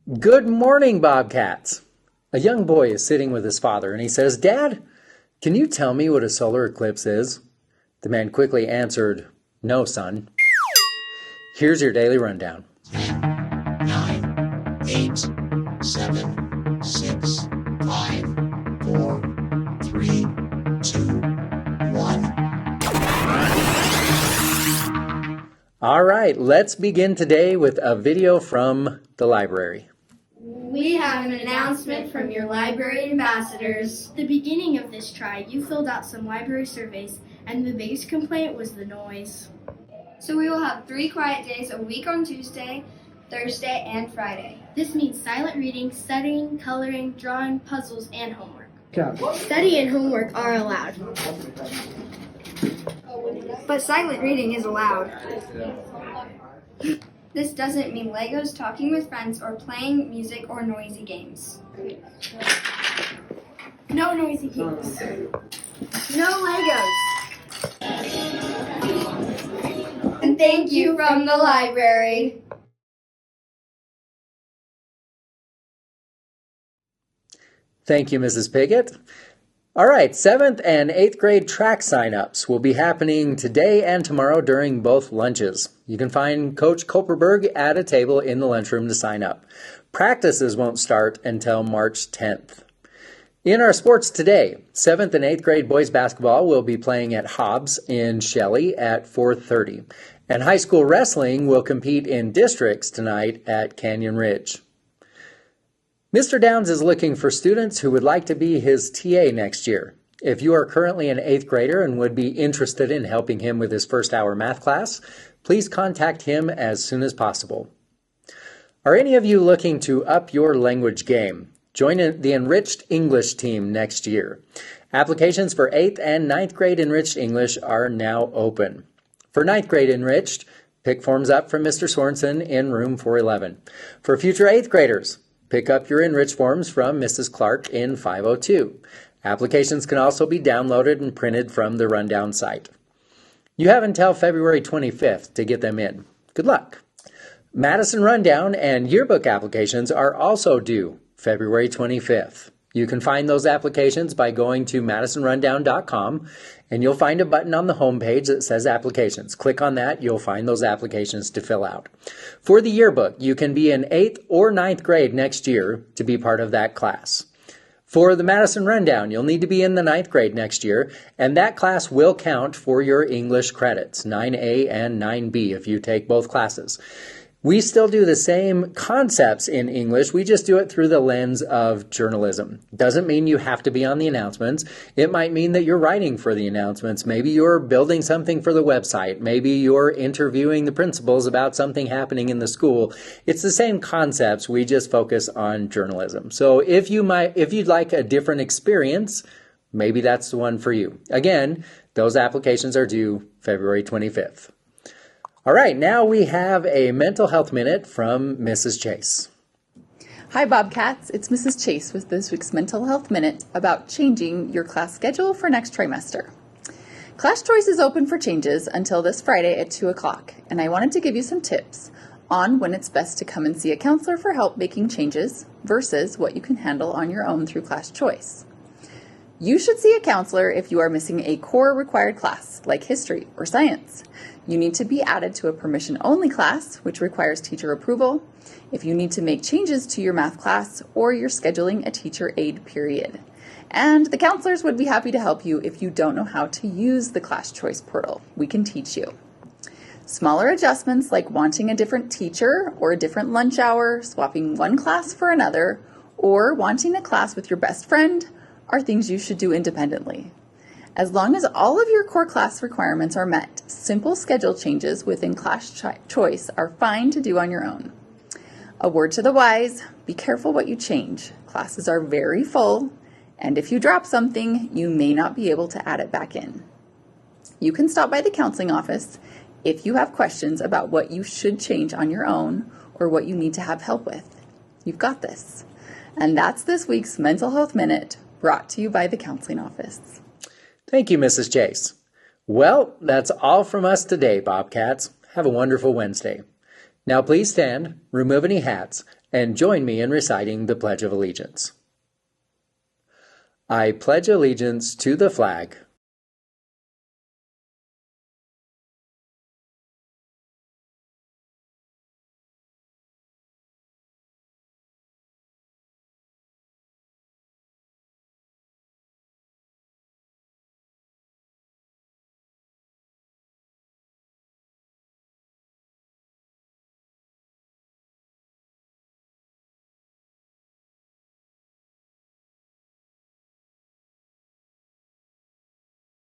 Good morning, Bobcats. A young boy is sitting with his father and he says, "Dad, can you tell me what a solar eclipse is?" The man quickly answered, "No, son." Here's your daily rundown. 9, 8, 7, 6, 5, 4, 3, 2, 1. All right, let's begin today with a video from the library. We have an announcement from your library ambassadors. At the beginning of this try, you filled out some library surveys, and the biggest complaint was the noise. So we will have 3 quiet days a week on Tuesday, Thursday, and Friday. This means silent reading, studying, coloring, drawing, puzzles, and homework. Study and homework are allowed. But silent reading is allowed. This doesn't mean Legos, talking with friends, or playing music or noisy games. No noisy games. No Legos. And thank you from the library. Thank you, Mrs. Piggott. All right, 7th and 8th grade track sign-ups will be happening today and tomorrow during both lunches. You can find Coach Koperberg at a table in the lunchroom to sign up. Practices won't start until March 10th. In our sports today, 7th and 8th grade boys basketball will be playing at Hobbs in Shelley at 4:30. And high school wrestling will compete in districts tonight at Canyon Ridge. Mr. Downs is looking for students who would like to be his TA next year. If you are currently an 8th grader and would be interested in helping him with his first hour math class, please contact him as soon as possible. Are any of you looking to up your language game? Join the Enriched English team next year. Applications for 8th and 9th grade Enriched English are now open. For 9th grade Enriched, pick forms up from Mr. Sorensen in room 411. For future 8th graders, pick up your Enriched forms from Mrs. Clark in 502. Applications can also be downloaded and printed from the Rundown site. You have until February 25th to get them in. Good luck. Madison Rundown and yearbook applications are also due February 25th. You can find those applications by going to madisonrundown.com, and you'll find a button on the homepage that says applications. Click on that, you'll find those applications to fill out. For the yearbook, you can be in 8th or 9th grade next year to be part of that class. For the Madison Rundown, you'll need to be in the 9th grade next year, and that class will count for your English credits, 9A and 9B if you take both classes. We still do the same concepts in English, we just do it through the lens of journalism. Doesn't mean you have to be on the announcements. It might mean that you're writing for the announcements. Maybe you're building something for the website. Maybe you're interviewing the principals about something happening in the school. It's the same concepts, we just focus on journalism. So if you'd like a different experience, maybe that's the one for you. Again, those applications are due February 25th. All right, now we have a mental health minute from Mrs. Chase. Hi Bobcats, it's Mrs. Chase with this week's Mental Health Minute about changing your class schedule for next trimester. Class choice is open for changes until this Friday at 2 o'clock, and I wanted to give you some tips on when it's best to come and see a counselor for help making changes versus what you can handle on your own through class choice. You should see a counselor if you are missing a core required class, like history or science. You need to be added to a permission-only class, which requires teacher approval, if you need to make changes to your math class, or you're scheduling a teacher aid period. And the counselors would be happy to help you if you don't know how to use the class choice portal. We can teach you. Smaller adjustments like wanting a different teacher or a different lunch hour, swapping one class for another, or wanting a class with your best friend are things you should do independently. As long as all of your core class requirements are met, simple schedule changes within class choice are fine to do on your own. A word to the wise, be careful what you change. Classes are very full, and if you drop something, you may not be able to add it back in. You can stop by the counseling office if you have questions about what you should change on your own or what you need to have help with. You've got this. And that's this week's Mental Health Minute, brought to you by the counseling office. Thank you, Mrs. Chase. Well, that's all from us today, Bobcats. Have a wonderful Wednesday. Now please stand, remove any hats, and join me in reciting the Pledge of Allegiance. I pledge allegiance to the flag